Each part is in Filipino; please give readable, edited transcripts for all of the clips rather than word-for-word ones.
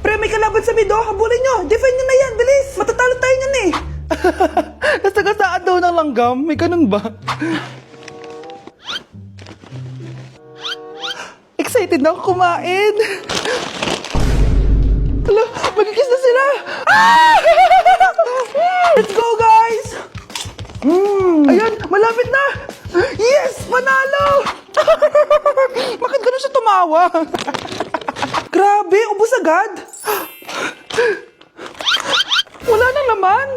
Pre, may kalaban sa mid, oh. Habulin nyo. Defend nyo na yan. Bilis. Matatalo tayo nyan eh. Nasagasaan daw ng langgam. May ganun ba? Excited na ako kumain. Hala, magkikis na sila. Ah! Let's go, guys. Ayan, malapit na. Yes, panalo. Bakit ganun siya tumawa? Grabe, ubos agad. Wala na naman.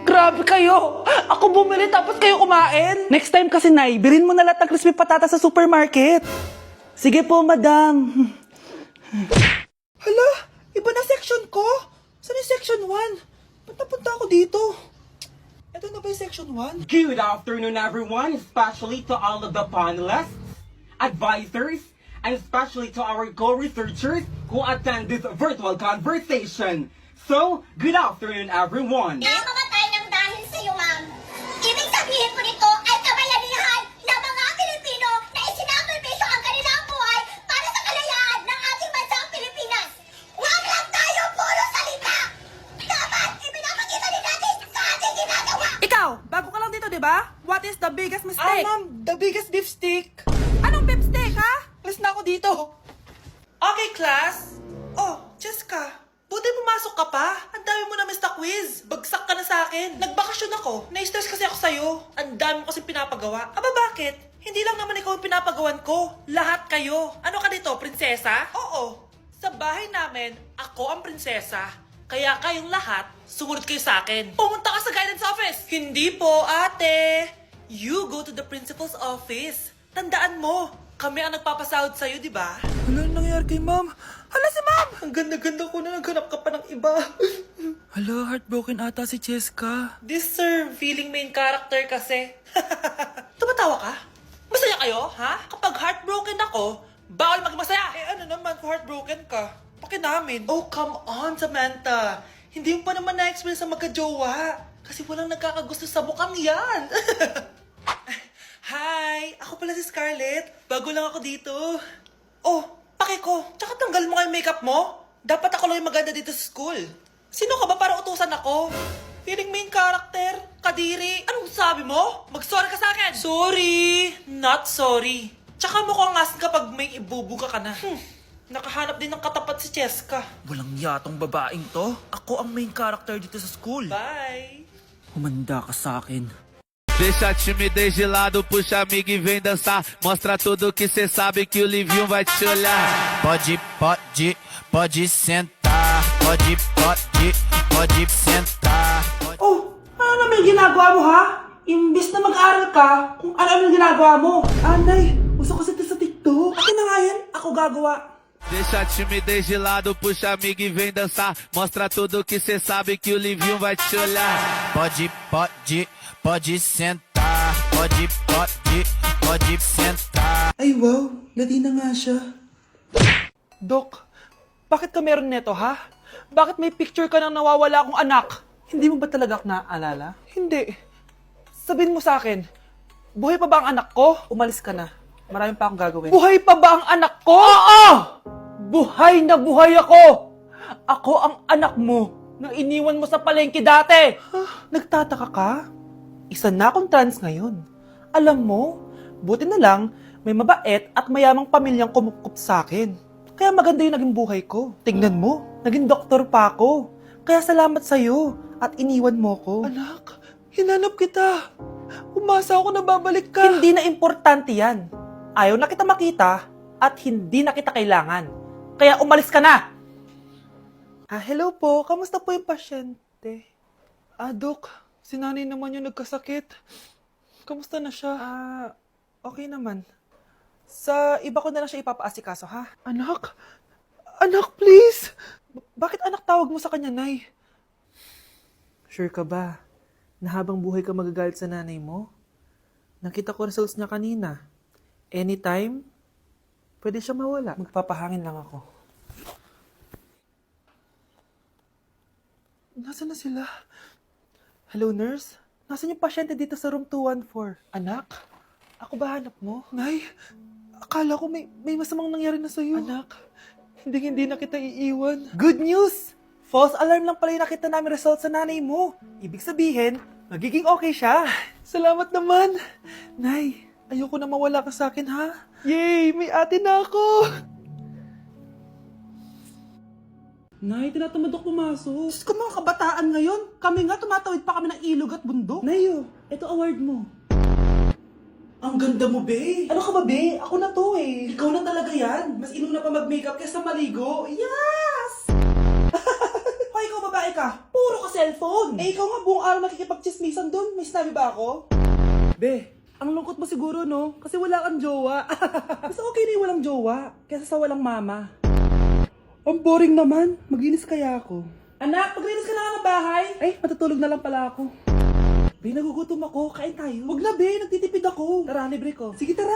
Grabe kayo. Ako bumili tapos kayo kumain. Next time kasi, Nay, bilhin mo na lahat ng crispy patata sa supermarket. Sige po, madam. Hala, iba na section ko. Saan yung section 1? Ba't napunta ako dito? Ito na ba yung section 1? Good afternoon, everyone, especially to all of the panelists, advisors, and especially to our co-researchers who attend this virtual conversation. So, good afternoon, everyone. Namamatay ng dahil sa iyo, ma'am. Ibig sabihin po nito ay kabayanihan ng mga Pilipino na isinakripisyo ang kanilang buhay para sa kalayaan ng ating bansang Pilipinas. Huwag lang tayo puro salita! Dapat ipinapakita din natin sa ating ginagawa! Ikaw, bago ka lang dito, di ba? What is the biggest mistake? Ma'am, the biggest beef stick. Anong beef steak, ha? Alis na ako dito. Okay, class. Oh, Jessica, buti pumasok ka pa. Ang dami mo na miss na quiz. Bagsak ka na sa akin. Nagbakasyon ako. Na-stress kasi ako sa'yo. Ang dami mo kasi pinapagawa. Aba, bakit? Hindi lang naman ikaw ang pinapagawan ko. Lahat kayo. Ano ka dito, prinsesa? Oo. Sa bahay namin, ako ang prinsesa. Kaya kayong lahat, sumunod kayo sa akin. Pumunta ka sa guidance office. Hindi po, ate. You go to the principal's office. Tandaan mo, kami ang nagpapasahod sa'yo, di ba? Ano nangyari kay ma'am? Hala si ma'am! Ang ganda-ganda ko na naghanap ka pa ng iba. Hala, heartbroken ata si Cheska. This sir, feeling main character kasi. Tumatawa ka? Masaya kayo, ha? Kapag heartbroken ako, bawal maging masaya. Eh ano naman kung heartbroken ka? Pakinamin. Oh, come on, Samantha. Hindi mo pa naman na-experience sa magka-jowa. Kasi walang nagkakagusto sa mukhang yan. Hi! Ako pala si Scarlett. Bago lang ako dito. Oh, pake ko. Tsaka tanggal mo nga yung makeup mo. Dapat ako lang yung maganda dito sa school. Sino ka ba para utusan ako? Feeling main character. Kadiri. Anong sabi mo? Mag-sorry ka sa akin. Sorry. Not sorry. Tsaka mukhang asin kapag may ibubuga ka na. Nakahanap din ng katapat si Cheska. Walang yatong babaeng to. Ako ang main character dito sa school. Bye! Humanda ka sa akin. Deixa a timidez de lado, puxa amigo e vem dançar. Mostra tudo que cê sabe que o Livinho vai te olhar. Pode sentar. Pode sentar. Oh, ano naman yung ginagawa mo, ha? Imbis na mag-aral ka, kung ano yung ginagawa mo. Anay, uso kasi ito sa TikTok. Akin na nga yan, ako gagawa. Deixa a timidez de lado, puxa amigo e vem dançar. Mostra tudo que cê sabe que o Livinho vai te olhar. Pode sentar. Pode sentar. Ay wow, lati na nga siya. Dok, bakit ka meron neto, ha? Bakit may picture ka ng nawawala akong anak? Hindi mo ba talaga naaalala? Hindi. Sabihin mo sa akin, buhay pa ba ang anak ko? Umalis ka na. Marami pa akong gagawin. Buhay pa ba ang anak ko? Oo! Buhay na buhay ako! Ako ang anak mo na iniwan mo sa palengke dati! Nagtataka ka? Isa na akong trans ngayon. Alam mo, buti na lang may mabait at mayamang pamilyang kumukup sa akin. Kaya maganda yung naging buhay ko. Tingnan mo, naging doktor pa ako. Kaya salamat sa'yo at iniwan mo ko. Anak, hinanap kita. Umasa ako na babalik ka. Hindi na importante yan. Ayaw na kita makita at hindi na kita kailangan. Kaya umalis ka na! Hello po. Kamusta po yung pasyente? Dok, si nanay naman yung nagkasakit. Kamusta na siya? Okay naman. Sa iba ko na lang siya ipapaasikaso, ha? Anak? Anak, please! Bakit anak tawag mo sa kanya, Nay? Sure ka ba na habang buhay ka magagalit sa nanay mo? Nakita ko results niya kanina. Anytime, pwede siya mawala. Magpapahangin lang ako. Nasaan na sila? Hello, nurse? Nasaan yung pasyente dito sa room 214? Anak? Ako ba hanap mo? Nay, akala ko may masamang nangyari na sa'yo. Anak, Hindi na kita iiwan. Good news! False alarm lang pala yung nakita namin result sa nanay mo. Ibig sabihin, magiging okay siya. Salamat naman. Nay, ayoko na mawala ka sa akin, ha? Yay! May ate na ako! Nay, tinatamad ako pumasok. Diyos ko, mga kabataan ngayon. Kami nga, tumatawid pa kami ng ilog at bundok. Nayo, ito award mo. Ang ganda mo, be. Ano ka ba, be? Ako na to, eh. Ikaw na talaga yan. Mas inuna pa mag-makeup kaysa maligo. Yes! Hoy, ikaw babae ka. Puro ka cellphone. Eh, ikaw nga buong araw nakikipagchismisan doon. May sinabi ba ako? Be, ang lungkot mo siguro, no? Kasi wala kang jowa. Mas okay na yung walang jowa kaysa sa walang mama. Ang boring naman. Maginis kaya ako. Anak, maglinis ka na nga ng bahay. Ay, matutulog na lang pala ako. Be, nagugutom ako. Kain tayo. Huwag na, be. Nagtitipid ako. Tara, libre ko. Sige, tara.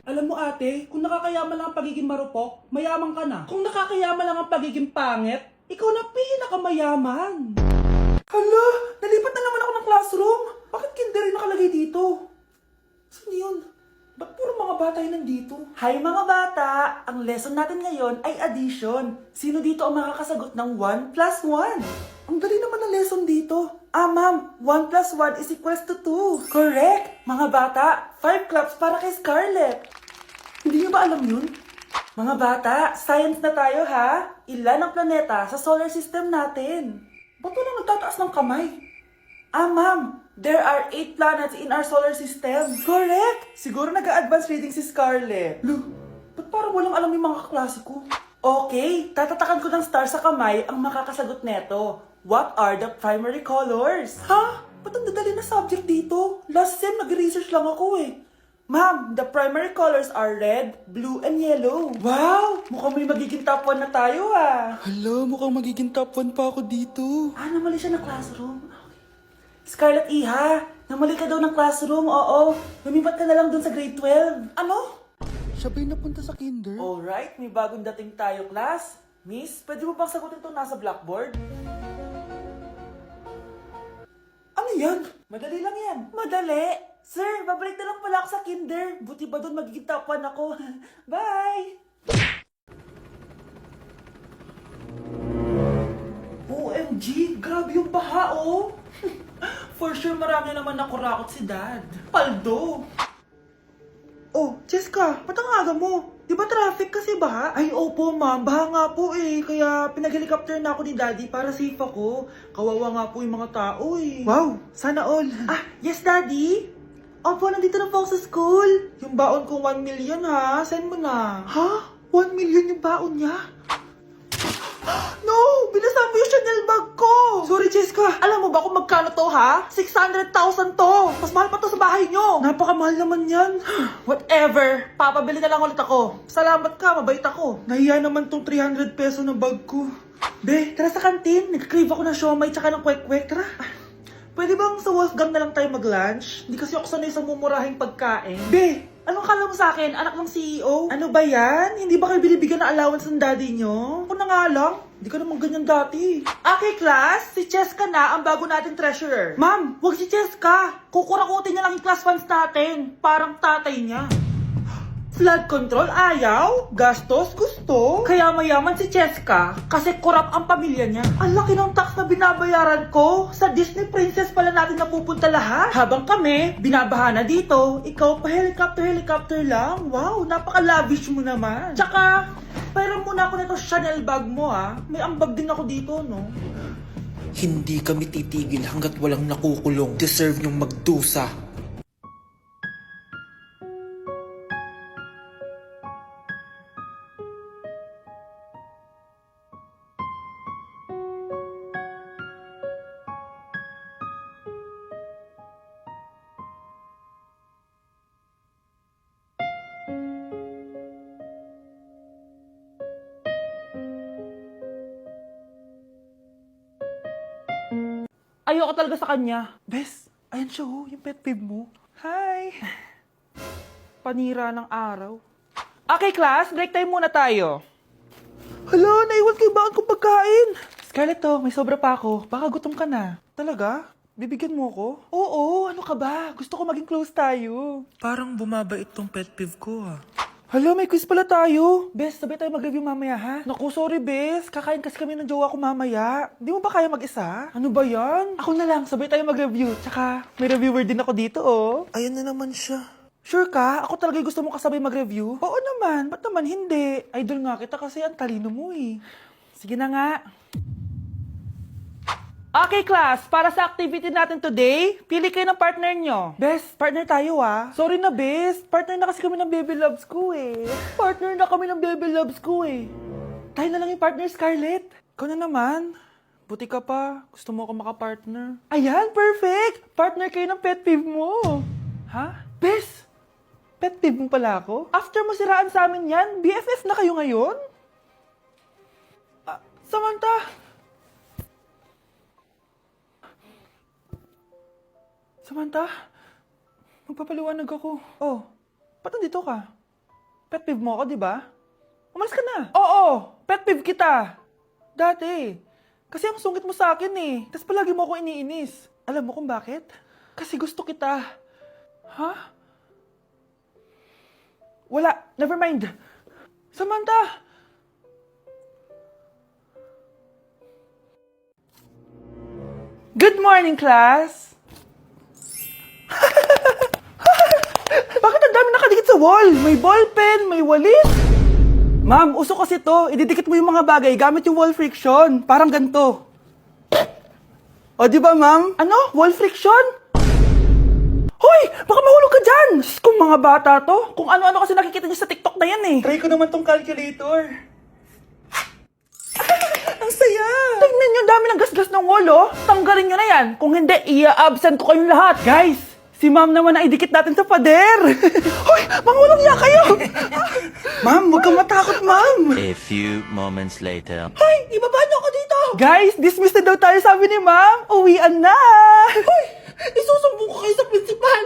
Alam mo, ate, kung nakakayaman lang ang pagiging marupok, mayaman ka na. Kung nakakayaman lang ang pagiging pangit, ikaw na pinakamayaman. Hala, nalipat na naman ako ng classroom. Bakit kinder yung nakalagay dito? Saan yun? Ba't puro mga bata yun nandito? Hi mga bata! Ang lesson natin ngayon ay addition. Sino dito ang makakasagot ng 1 plus 1? Ang dali naman ng lesson dito. Ah, ma'am, 1 plus 1 is equals to 2. Correct! Mga bata, 5 claps para kay Scarlett. Hindi niyo ba alam yun? Mga bata, science na tayo ha. Ilan ang planeta sa solar system natin? Ba't walang nagtataas ng kamay? Ah, ma'am, there are 8 planets in our solar system. Correct! Siguro nag-a-advance reading si Scarlett. Lo, ba't parang walang alam yung mga kaklase ko? Okay, tatatakan ko ng star sa kamay ang makakasagot neto. What are the primary colors? Ha? Ba't ang dadali na subject dito? Last sem, nag-research lang ako eh. Ma'am, the primary colors are red, blue, and yellow. Wow! Mukhang may magiging top 1 na tayo ah. Hala, mukhang magiging top 1 pa ako dito. Ah, namali siya ng classroom. Scarlett Iha, namali ka daw ng classroom, oo. Lumipat ka na lang dun sa grade 12. Ano? Siya ba'y napunta sa kinder? Alright, may bagong dating tayo, class. Miss, pwede mo bang sagutin itong nasa blackboard? Ano yan? Madali lang yan. Madali? Sir, babalik na lang pala ako sa kinder. Buti ba doon magiging top 1 ako? Bye! OMG, grabe yung baha, oh! For sure, marami naman nakurakot si Dad. Paldo! Oh, Cheska, ba't ang aga mo? Di ba traffic kasi baha? Ay, opo ma'am, baha nga po eh. Kaya pinag-helicopter na ako ni Daddy para safe ako. Kawawa nga po yung mga tao eh. Wow, sana all. Ah, yes Daddy? Opo, nandito na po ako sa school. Yung baon ko 1 million ha, send mo na. Ha? 1 million yung baon niya? No! Binasa mo yung Chanel bag ko! Sorry, Cheska. Alam mo ba kung magkano to, ha? 600,000 to! Mas mahal pa to sa bahay nyo! Napakamahal naman yan. Whatever. Papabili na lang ulit ako. Salamat ka, mabait ako. Nahiya naman tong 300 peso na bag ko. Be, tara sa kantin. Nag-crave ako ng siomay tsaka ng kwek-kwek. Tara. Pwede bang sa Wolfgang na lang tayo mag-lunch? Hindi kasi ako sanay sa mumurahing pagkain. Be, anong kala mo sa akin? Anak ng CEO? Ano ba yan? Hindi ba kayo binibigyan ng allowance ng daddy nyo? Ako na nga lang. Hindi ka naman ganyan dati. Okay, class. Si Cheska na ang bago natin treasurer. Ma'am, huwag si Cheska. Kukurakutin niya lang yung class funds natin. Parang tatay niya. Flood control, ayaw. Gastos, gusto. Kaya mayaman si Cheska kasi korap ang pamilya niya. Ang laki ng tax na binabayaran ko. Sa Disney Princess pala natin napupunta lahat. Habang kami, binabaha na dito. Ikaw pa helicopter lang. Wow, napaka-lavish mo naman. Tsaka, pairam muna ako nito Chanel bag mo ha. May ambag din ako dito, no? Hindi kami titigil hanggat walang nakukulong. Deserve niyong magdusa. Ayoko talaga sa kanya. Bes, ayan siya oh, yung pet peeve mo. Hi! Panira ng araw. Okay, class, break time muna tayo. Hala, naiwan kayo bakit kong pagkain? Scarlett to, may sobra pa ako. Baka gutom ka na. Talaga? Bibigyan mo ko? Oo, ano ka ba? Gusto ko maging close tayo. Parang bumabait tong pet peeve ko ah. Hala, may quiz pala tayo. Bes, sabay tayo mag-review mamaya, ha? Naku, sorry, Bes. Kakain kasi kami ng jowa ko mamaya. Di mo ba kaya mag-isa? Ano ba yan? Ako na lang, sabay tayo mag-review. Tsaka, may reviewer din ako dito, oh. Ayan na naman siya. Sure ka? Ako talaga gusto mo kasabay mag-review? Oo naman. Ba't naman hindi? Idol nga kita kasi ang talino mo, eh. Sige na nga. Okay, class. Para sa activity natin today, pili kayo ng partner nyo. Bes, partner tayo ah. Sorry na, Bes. Partner na kasi kami ng baby loves ko eh. Partner na kami ng baby loves ko eh. Tayo na lang yung partner, Scarlett. Ikaw na naman. Buti ka pa. Gusto mo ako makapartner. Ayan, perfect! Partner kayo ng pet peeve mo. Ha? Bes, pet peeve mo pala ako? After mo siraan sa amin yan, BFF na kayo ngayon? Samantha! Samantha, magpapaliwanag ako. Oh, ba't nandito ka? Pet peeve mo ako, di ba? Umalis ka na. Oo, pet peeve kita. Dati. Kasi ang sungit mo sa akin eh. Tapos palagi mo ako iniinis. Alam mo kung bakit? Kasi gusto kita. Ha? Wala, never mind. Samantha! Good morning, class! Bakit ang dami nakadikit sa wall? May ballpen, may walis. Ma'am, uso kasi to. Ididikit mo yung mga bagay gamit yung wall friction. Parang ganito. O, di ba, ma'am? Ano? Wall friction? Hoy! Baka mahulog ka dyan! Kung mga bata to, kung ano-ano kasi nakikita niyo sa TikTok na yan eh. Try ko naman tong calculator. Ang saya! Tingnan niyo, dami ng gasgas ng wall, oh. Tanggalin niyo na yan. Kung hindi, i-absent ko kayong lahat. Guys! Si ma'am naman na idikit natin sa pader. Hoy, mangulong niya kayo. Ma'am, huwag kang matakot, ma'am. A few moments later. Hoy, ibaba niyo ako dito. Guys, dismissed na daw tayo, sabi ni ma'am. Uwian na. Hoy, isusumbong ko kayo sa principal.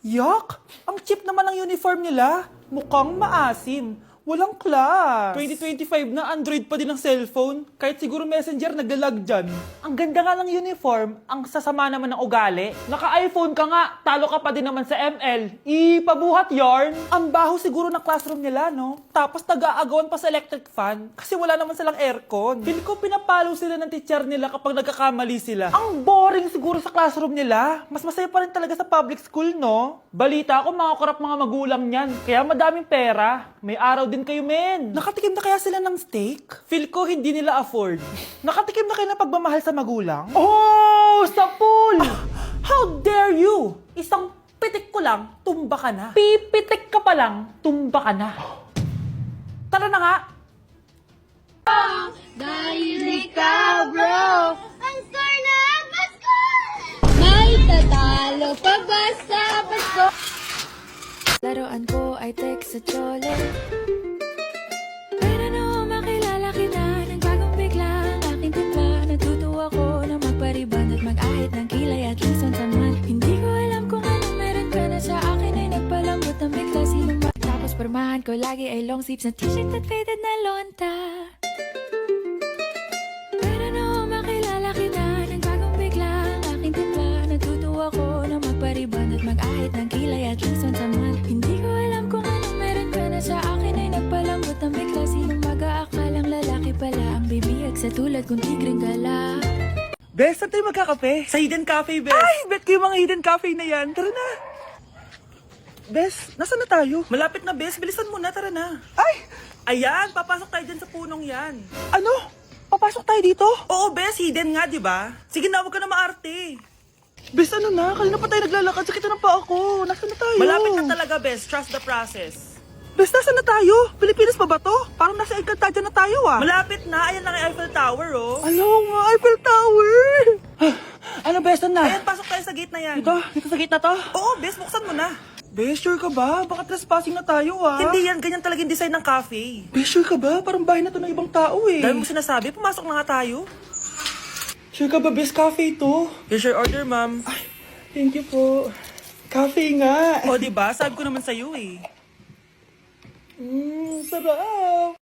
Yak! Ang cheap naman ang uniform nila. Mukhang maasim. Walang class. 2025 na Android pa din ang cellphone. Kahit siguro Messenger naglalag dyan. Ang ganda nga ng uniform. Ang sasama naman ng ugali. Naka-iPhone ka nga. Talo ka pa din naman sa ML. Ipabuhat yarn. Ang baho siguro ng classroom nila, no? Tapos nag-aagawan pa sa electric fan. Kasi wala naman silang aircon. Feel ko pinapalo sila ng teacher nila kapag nagkakamali sila. Ang boring siguro sa classroom nila. Mas masaya pa rin talaga sa public school, no? Balita ko, mga korap mga magulang niyan. Kaya madaming pera. May araw din kayo, men. Nakatikim na kaya sila ng steak? Feel ko hindi nila afford. Nakatikim na kayo ng pagmamahal sa magulang? Oh, sa pool! How dare you? Isang pitik ko lang, tumba ka na. Pipitik ka pa lang, tumba ka na. Tara na nga. Dahil ikaw, bro, Ang score na! Pasko! may tatalo pa ba sa Pasko? Laruan ko ay text sa chole. Pero no, makilala kita ng bagong bigla. Aking timpla, natutuwa ko na magpariban at mag-ahit ng kilay at lison taman. Hindi ko alam kung anong meron ka na sa akin ay nagpalambot ng bigla. Sinong tapos pormahan ko lagi ay long sleeves na t-shirt at faded na lonta. Pero no, makilala kita ng bagong bigla. Aking timpla, natutuwa ko na magpariban at mag-ahit ng kilay at lison taman. Hindi ko alam kung anong meron ka na sa akin ay nagpalambot ng bigla. Sinong mag-aakalang lalaki pala ang bibiyag sa tulad kong tigring gala. Bes, saan tayo magkakape? Sa Hidden Cafe, Bes. Ay, bet ko yung mga Hidden Cafe na yan. Tara na. Bes, nasaan na tayo? Malapit na, Bes. Bilisan mo na, tara na. Ay! Ayan, papasok tayo dyan sa punong yan. Ano? Papasok tayo dito? Oo, Bes. Hidden nga, di ba? Sige na, huwag ka na maarte. Bes, ano na? Kanina pa tayo naglalakad. Sakit na pa ako. Nasaan na tayo? Malapit na talaga, Bes. Trust the process. Bes, nasaan na tayo? Pilipinas pa ba to? Parang nasa Encantadia na tayo, ah. Malapit na. Ayan lang ang Eiffel Tower, oh. Ano nga, Eiffel Tower? Ano, Bes, na? Ayan, pasok tayo sa gate na yan. Dito sa gate na to? Oo, Bes, buksan mo na. Bes, sure ka ba? Baka trespassing na tayo, ah. Hindi yan. Ganyan talaga yung design ng cafe. Bes, sure ka ba? Parang bahay na to ng ibang tao, eh. Dahil mo sinasabi, pumasok na nga tayo. Sure ka ba, Bes, cafe to? Here's your order, ma'am. Ay, thank you po. Coffee nga. O, diba? Sabi ko naman sa'yo eh. Sarap.